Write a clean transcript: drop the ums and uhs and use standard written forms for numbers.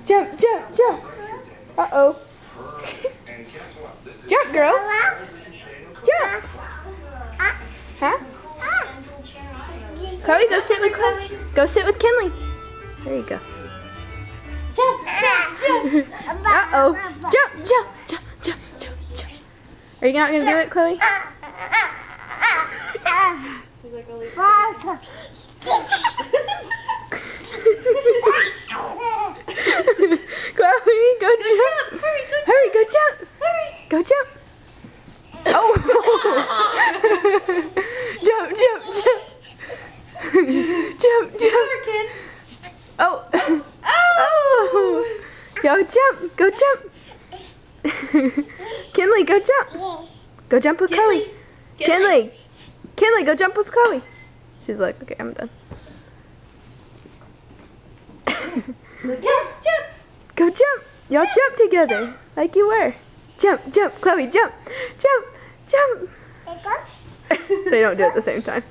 Jump, jump, jump. Uh-oh. Jump, girls. Jump. Huh? Chloe, go sit with Chloe. Go sit with Kinley. There you go. Jump, jump, jump. Uh-oh. Jump, jump, jump, jump, jump, jump. Are you not going to do it, Chloe? Chloe, go jump. Hurry, go jump. Go jump. Oh. Jump, jump, jump. Jump, jump. Oh. Oh. Go jump. Go jump. Kinley, go jump. Go jump with Chloe. Kinley. Kinley, go jump with Chloe. She's like, okay, I'm done. Jump, jump. Go jump. Y'all jump together like you were. Jump, jump. Chloe, jump. Jump, jump. They don't do it at the same time.